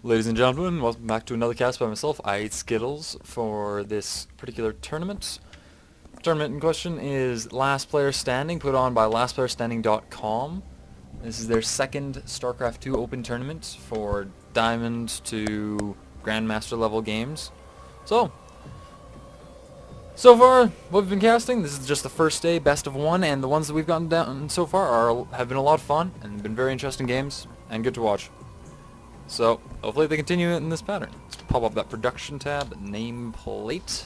Ladies and gentlemen, welcome back to another cast by myself. I ate Skittles for this particular tournament. The tournament in question is Last Player Standing, put on by lastplayerstanding.com. This is their second StarCraft 2 Open tournament for Diamond to Grandmaster level games. So far, what we've been casting, this is just the first day, best of one, and the ones that we've gotten down so far have been a lot of fun and been very interesting games and good to watch. So, hopefully they continue in this pattern. Let's pop up that production tab, nameplate.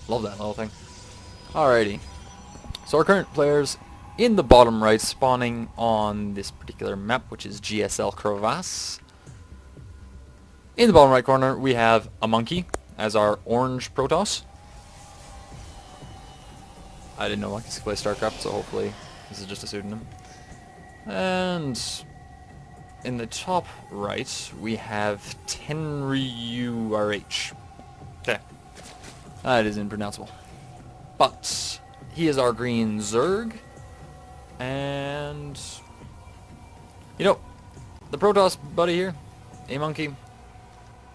Love that little thing. Alrighty. So our current players in the bottom right spawning on this particular map, which is GSL Crevasse. In the bottom right corner, we have a monkey as our orange Protoss. I didn't know monkeys could play StarCraft, so hopefully this is just a pseudonym. And in the top right, we have TenryuRH. Okay. That is impronounceable. But he is our green Zerg. And you know, the Protoss buddy here, a monkey,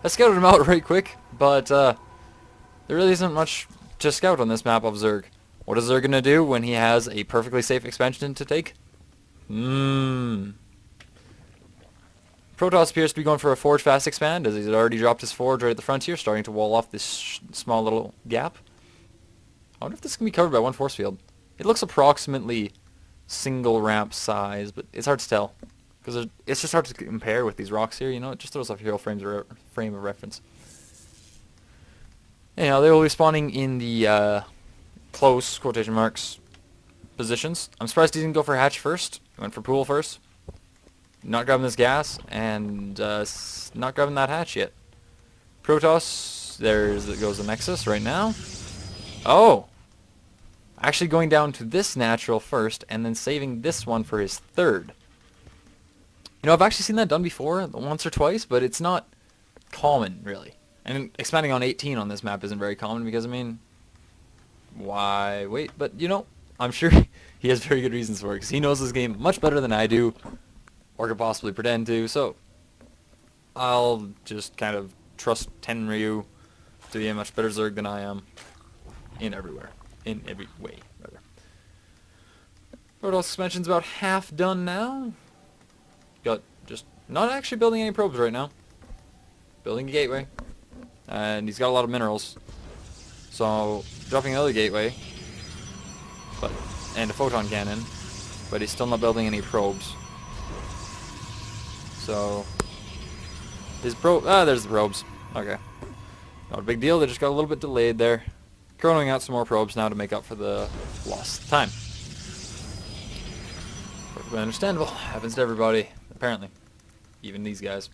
I scouted him out right quick, but there really isn't much to scout on this map of Zerg. What is Zerg gonna do when he has a perfectly safe expansion to take? Protoss appears to be going for a forge fast expand, as he's already dropped his forge right at the frontier, starting to wall off this small little gap. I wonder if this can be covered by one force field. It looks approximately single ramp size, but it's hard to tell, because it's just hard to compare with these rocks here, you know, it just throws off your whole frame of reference. Anyhow, they will be spawning in the close, quotation marks, positions. I'm surprised he didn't go for hatch first, he went for pool first. Not grabbing this gas, and not grabbing that hatch yet. Protoss, goes the Nexus right now. Oh! Actually going down to this natural first, and then saving this one for his third. You know, I've actually seen that done before, once or twice, but it's not common, really. And expanding on 18 on this map isn't very common, because, I mean, why wait? But, you know, I'm sure he has very good reasons for it, because he knows this game much better than I do, or could possibly pretend to, so I'll just kind of trust Tenryu to be a much better Zerg than I am in every way, rather. Protoss expansion's about half done now. Got just not actually building any probes right now. Building a gateway. And he's got a lot of minerals. So dropping another gateway. And a photon cannon. But he's still not building any probes. So his there's the probes. Okay. Not a big deal, they just got a little bit delayed there. Chronoing out some more probes now to make up for the lost time. Perfectly understandable. Happens to everybody, apparently. Even these guys.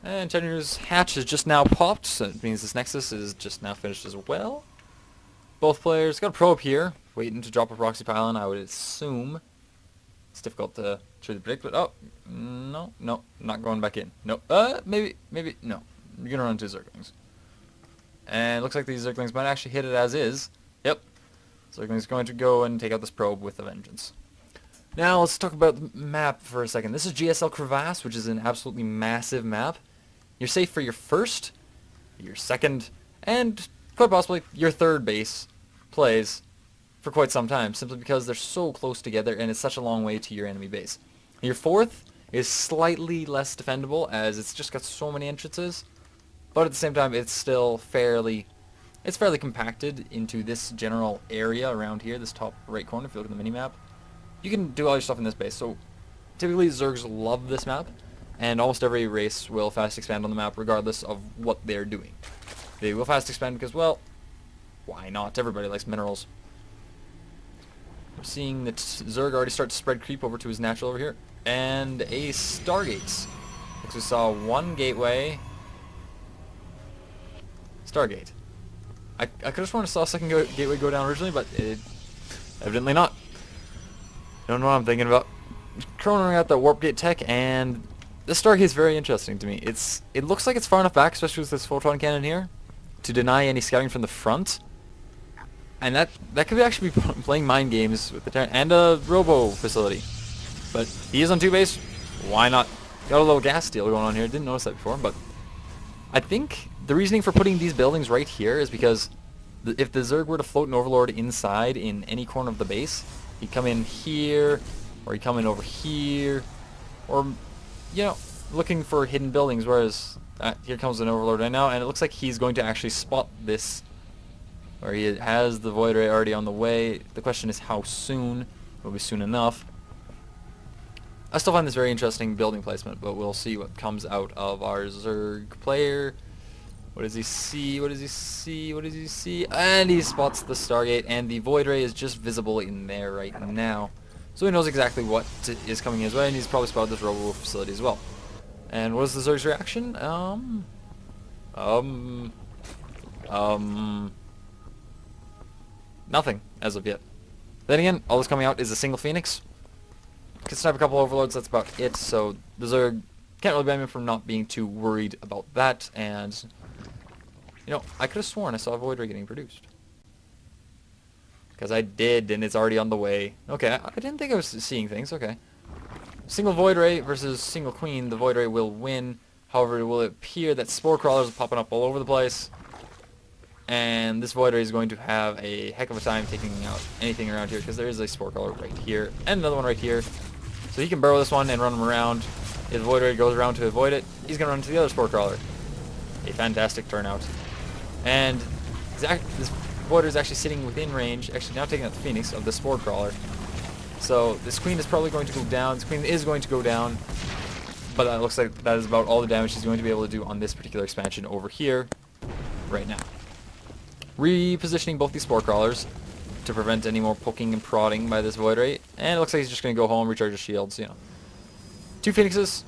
And Tenryu's hatch is just now popped, so it means this Nexus is just now finished as well. Both players got a probe here, waiting to drop a proxy pylon, I would assume. It's difficult to truly predict, but no, not going back in. No, maybe, no. You're gonna run into Zerglings. And it looks like these Zerglings might actually hit it as is. Yep. Zerglings going to go and take out this probe with a vengeance. Now let's talk about the map for a second. This is GSL Crevasse, which is an absolutely massive map. You're safe for your first, your second, and quite possibly your third base plays for quite some time, simply because they're so close together and it's such a long way to your enemy base. Your fourth is slightly less defendable, as it's just got so many entrances, but at the same time it's still fairly compacted into this general area around here, this top right corner. If you look at the mini-map, you can do all your stuff in this base. So typically Zergs love this map, and almost every race will fast expand on the map regardless of what they're doing. They will fast expand because, well, why not? Everybody likes minerals. We're seeing that Zerg already start to spread creep over to his natural over here. And a Stargates. Looks we saw one gateway. Stargate. I could have sworn I saw a second gateway go down originally, but evidently not. Don't know what I'm thinking about. Chronoing out that warp gate tech, and the Stargate is very interesting to me. It looks like it's far enough back, especially with this photon cannon here, to deny any scouting from the front. And that could actually be playing mind games with the and a robo facility. But he is on 2 base. Why not Got a little gas steal going on here. Didn't notice that before, but I think the reasoning for putting these buildings right here is because if the Zerg were to float an Overlord inside in any corner of the base, he'd come in here, or he'd come in over here, or, you know, looking for hidden buildings, whereas here comes an Overlord right now, and it looks like he's going to actually spot this, or he has the Void Ray already on the way. The question is how soon. It will be soon enough. I still find this very interesting building placement, but we'll see what comes out of our Zerg player. What does he see? What does he see? What does he see? And he spots the Stargate, and the Void Ray is just visible in there right now. So he knows exactly what is coming his way, and he's probably spotted this Robo facility as well. And what is the Zerg's reaction? Nothing as of yet. Then again, all that's coming out is a single Phoenix. Can snipe a couple Overlords, that's about it. So the Zerg can't really blame him for not being too worried about that. And, you know, I could have sworn I saw a Void Ray getting produced. Because I did, and it's already on the way. Okay, I didn't think I was seeing things, okay. Single Void Ray versus single Queen, the Void Ray will win. However, it will appear that Spore Crawlers are popping up all over the place. And this Void Ray is going to have a heck of a time taking out anything around here, because there is a Spore Crawler right here, and another one right here. So he can burrow this one and run him around. If the Void Ray goes around to avoid it, he's going to run to the other Spore Crawler. A fantastic turnout. And this Void Ray is actually sitting within range, actually now taking out the Phoenix of the Spore Crawler. So this Queen is probably going to go down. This Queen is going to go down. But that looks like that is about all the damage he's going to be able to do on this particular expansion over here right now. Repositioning both these Spore Crawlers to prevent any more poking and prodding by this Void Ray. And it looks like he's just going to go home, recharge his shields, you know. 2 Phoenixes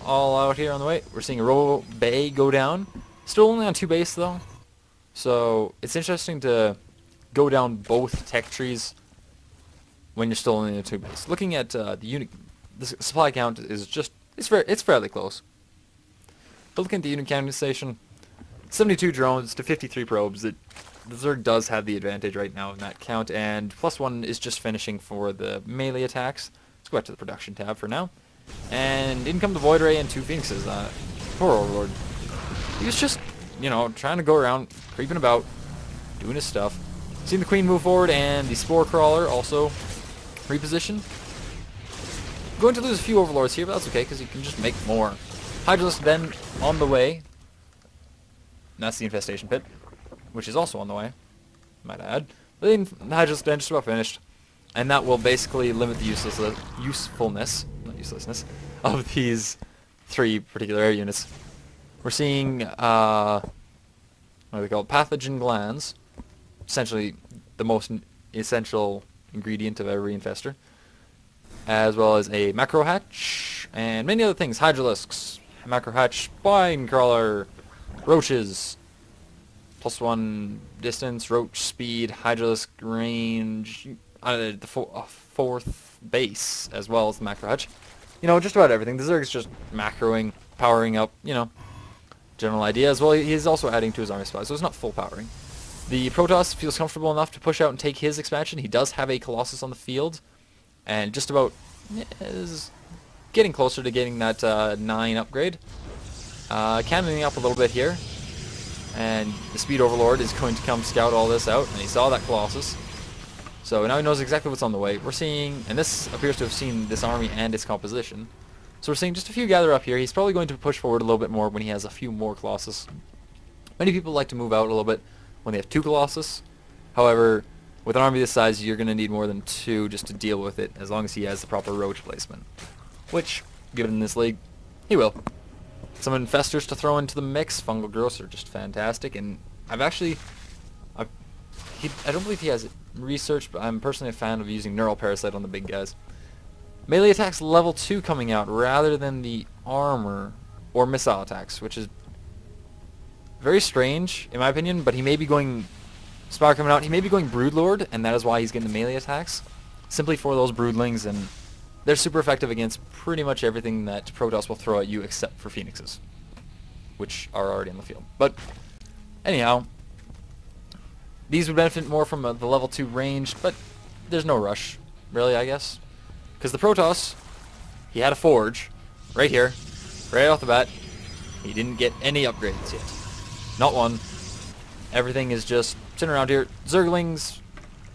all out here on the way. We're seeing a Robo Bay go down. Still only on 2 base though. So it's interesting to go down both tech trees when you're still only in 2 base. Looking at the unit, the supply count is just, it's fairly close. But looking at the unit counting station, 72 drones to 53 probes. The Zerg does have the advantage right now in that count, and +1 is just finishing for the melee attacks. Let's go back to the production tab for now. And in come the Void Ray and 2 Phoenixes. Poor Overlord. He was just, you know, trying to go around, creeping about, doing his stuff. Seeing the Queen move forward, and the Spore Crawler also reposition. Going to lose a few Overlords here, but that's okay, because you can just make more. Hydralisk then on the way. And that's the Infestation Pit, which is also on the way, might add. But the Hydralisk then just about finished. And that will basically limit the usefulness, not uselessness, of these 3 particular air units. We're seeing, what are they called? Pathogen glands. Essentially the most essential ingredient of every infester. As well as a macro hatch, and many other things. Hydralisks, macro hatch, spine crawler, roaches, +1 distance, roach speed, hydralisk range, the 4th base, as well as the macro hatch. You know, just about everything. The Zerg is just macroing, powering up, you know, general idea. As well, he's also adding to his army supply, so it's not full powering. The Protoss feels comfortable enough to push out and take his expansion. He does have a Colossus on the field, and just about is getting closer to getting that 9 upgrade. Cannoning up a little bit here, and the Speed Overlord is going to come scout all this out, and he saw that Colossus. So now he knows exactly what's on the way. We're seeing, and this appears to have seen this army and its composition. So we're seeing just a few gather up here. He's probably going to push forward a little bit more when he has a few more Colossus. Many people like to move out a little bit when they have 2 Colossus. However, with an army this size, you're going to need more than 2 just to deal with it, as long as he has the proper roach placement. Which, given this league, he will. Some infestors to throw into the mix. Fungal growths are just fantastic, and I don't believe he has research, but I'm personally a fan of using Neural Parasite on the big guys. Melee attacks level 2 coming out rather than the armor or missile attacks, which is very strange in my opinion, but he may be going Spire coming out. He may be going Broodlord, and that is why he's getting the melee attacks, simply for those Broodlings, and they're super effective against pretty much everything that Protoss will throw at you except for Phoenixes, which are already in the field. But anyhow, these would benefit more from the level 2 range, but there's no rush, really, I guess. Because the Protoss, he had a Forge, right here, right off the bat. He didn't get any upgrades yet. Not one. Everything is just sitting around here. Zerglings,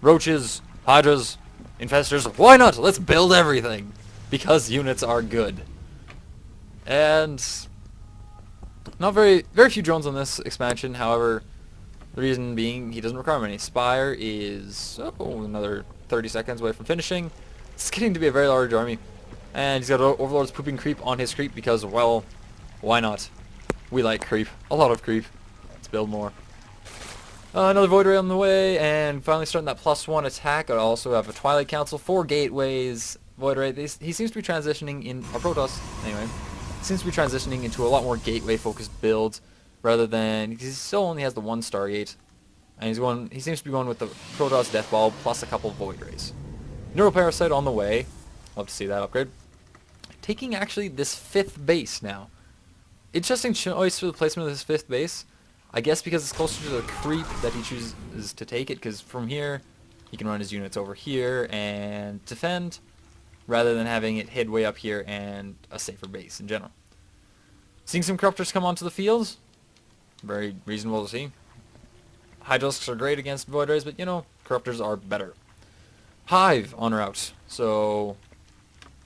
roaches, hydras, infestors. Why not? Let's build everything. Because units are good. And not very few drones on this expansion. However, the reason being he doesn't require many. Spire is another 30 seconds away from finishing. It's getting to be a very large army. And he's got Overlord's pooping creep on his creep because, well, why not? We like creep. A lot of creep. Let's build more. Another Void Ray on the way, and finally starting that +1 attack. I also have a Twilight Council, 4 gateways, Void Ray. He seems to be transitioning in, or Protoss, anyway, seems to be transitioning into a lot more gateway-focused build, rather than, he still only has the 1 Stargate, and he seems to be going with the Protoss Death Ball plus a couple Void Rays. Neuroparasite on the way. Love to see that upgrade. Taking actually this 5th base now. Interesting choice for the placement of this 5th base. I guess because it's closer to the creep that he chooses to take it, because from here he can run his units over here and defend, rather than having it hid way up here and a safer base in general. Seeing some Corruptors come onto the field, very reasonable to see. Hydralisks are great against Void Rays, but you know, Corruptors are better. Hive on route, so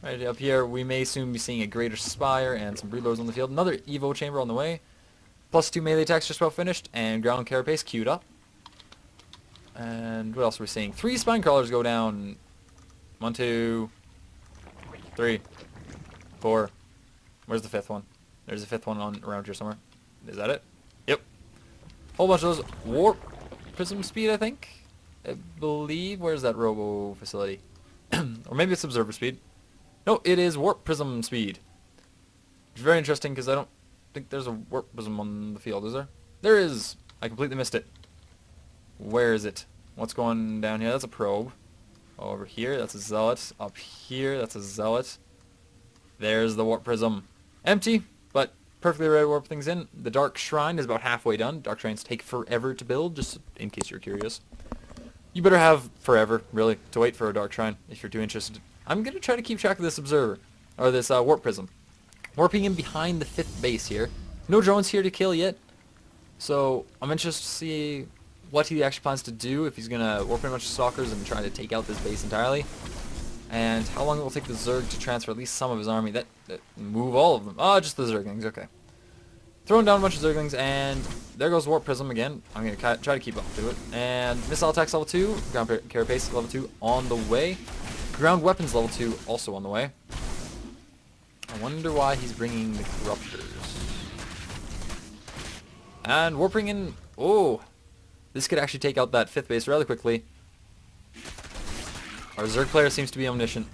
right up here we may soon be seeing a Greater Spire and some Broodlords on the field. Another Evo Chamber on the way. +2 melee attacks just about finished, and ground carapace queued up. And what else are we seeing? 3 spine crawlers go down. 1, 2, 3, 4. Where's the 5th one? There's a 5th one on around here somewhere. Is that it? Yep. Whole bunch of those. Warp prism speed, I think. I believe. Where's that robo facility? Or maybe it's observer speed. No, it is warp prism speed. It's very interesting because I don't think there's a warp prism on the field, is there? There is! I completely missed it. Where is it? What's going down here? That's a probe. Over here, that's a zealot. Up here, that's a zealot. There's the warp prism. Empty, but perfectly ready to warp things in. The Dark Shrine is about halfway done. Dark Shrines take forever to build, just in case you're curious. You better have forever, really, to wait for a Dark Shrine, if you're too interested. I'm going to try to keep track of this observer, or this warp prism. Warping in behind the 5th base here. No drones here to kill yet. So I'm interested to see what he actually plans to do, if he's going to warp in a bunch of stalkers and try to take out this base entirely. And how long it will take the Zerg to transfer at least some of his army. That move all of them. Oh, just the Zerglings, okay. Throwing down a bunch of Zerglings, and there goes Warp Prism again. I'm going to try to keep up to it. And Missile Attacks level 2, Ground Carapace level 2 on the way. Ground Weapons level 2 also on the way. I wonder why he's bringing the Corruptors. And warping in... Oh! This could actually take out that 5th base rather quickly. Our Zerg player seems to be omniscient.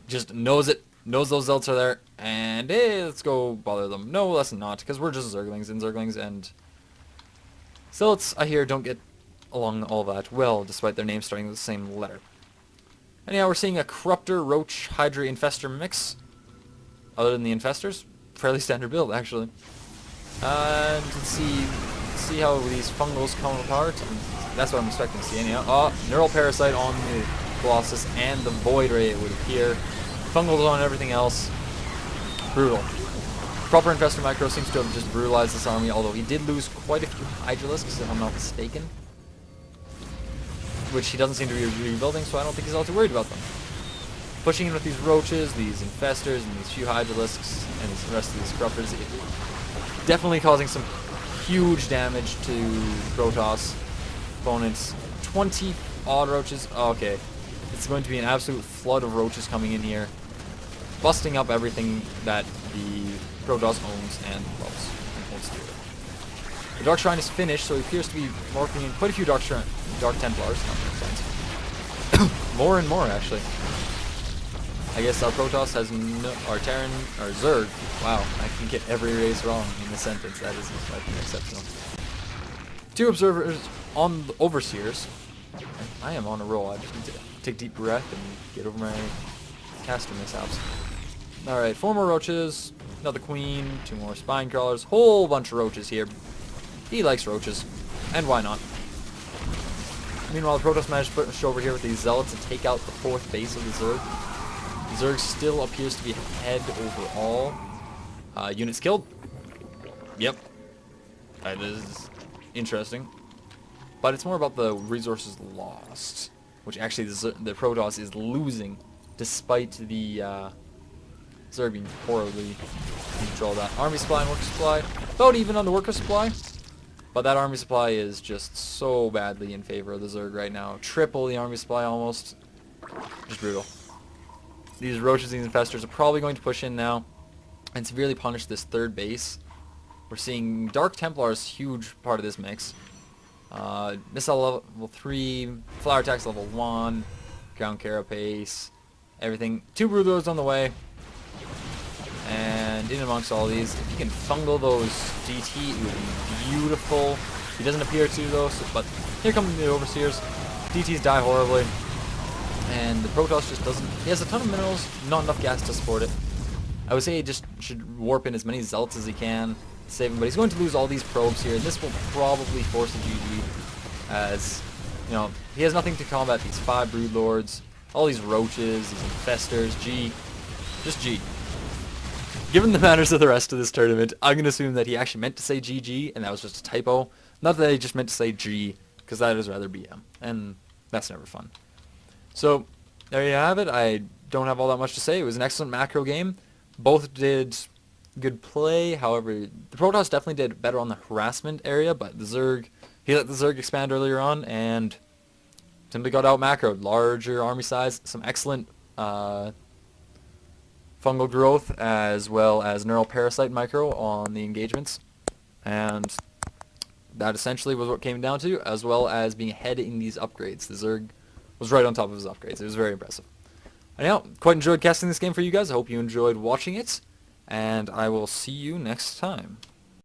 Just knows it. Knows those Zelts are there. And hey, let's go bother them. No, let's not, because we're just Zerglings and Zelts, I hear, don't get along all that well, despite their names starting with the same letter. Anyhow, we're seeing a Corruptor, Roach, Hydra, Infestor mix. Other than the Infestors, fairly standard build, actually. And let's see how these fungals come apart. That's what I'm expecting to see anyhow. Oh, Neural Parasite on the Colossus and the Void Ray, it would appear. Fungals on everything else. Brutal. Proper Infestor Micro seems to have just brutalized this army, although he did lose quite a few Hydralisks, if I'm not mistaken. Which he doesn't seem to be rebuilding, so I don't think he's all too worried about them. Pushing in with these Roaches, these Infestors, and these few Hydralisks, and the rest of these Corruptors, definitely causing some huge damage to Protoss opponents. 20 odd Roaches. Oh, okay. It's going to be an absolute flood of Roaches coming in here, busting up everything that the Protoss owns and loves and holds dear. The Dark Shrine is finished, so he appears to be morphing in quite a few Dark Templars. More and more, actually. I guess our Protoss has no... Our Terran... Our Zerg... Wow, I can get every race wrong in the sentence. That is exceptional. 2 Observers on the Overseers. I am on a roll. I just need to take a deep breath and get over my caster mishaps. Alright, 4 more Roaches. Another Queen. 2 more Spine Crawlers. Whole bunch of Roaches here. He likes Roaches. And why not? Meanwhile, the Protoss managed to push over here with these Zealots and take out the 4th base of the Zerg. The Zerg still appears to be ahead overall. Units killed. Yep. That is interesting. But it's more about the resources lost, which actually the Protoss is losing, despite the Zerg being horribly controlled. That army supply and worker supply, about even on the worker supply, but that army supply is just so badly in favor of the Zerg right now. Triple the army supply almost. Just brutal. These roaches and infestors are probably going to push in now and severely punish this third base. We're seeing Dark Templars, huge part of this mix. Missile level 3, flower attacks level 1, ground carapace, everything. 2 broodlords on the way. And in amongst all these, if you can fungal those DT, it would be beautiful. He doesn't appear to though, but here come the Overseers. DTs die horribly. And the Protoss just doesn't... He has a ton of minerals, not enough gas to support it. I would say he just should warp in as many Zealots as he can to save him, but he's going to lose all these probes here, and this will probably force a GG, as, you know, he has nothing to combat these 5 Broodlords, all these roaches, these infestors, G. Just G. Given the manners of the rest of this tournament, I'm going to assume that he actually meant to say GG, and that was just a typo. Not that he just meant to say G, because that is rather BM, and that's never fun. So, there you have it. I don't have all that much to say. It was an excellent macro game. Both did good play. However, the Protoss definitely did better on the harassment area, but the Zerg, he let the Zerg expand earlier on and simply got out macroed. Larger army size, some excellent fungal growth, as well as neural parasite micro on the engagements. And that essentially was what came down to, as well as being ahead in these upgrades. The Zerg was right on top of his upgrades. It was very impressive. Anyhow, quite enjoyed casting this game for you guys. I hope you enjoyed watching it, and I will see you next time.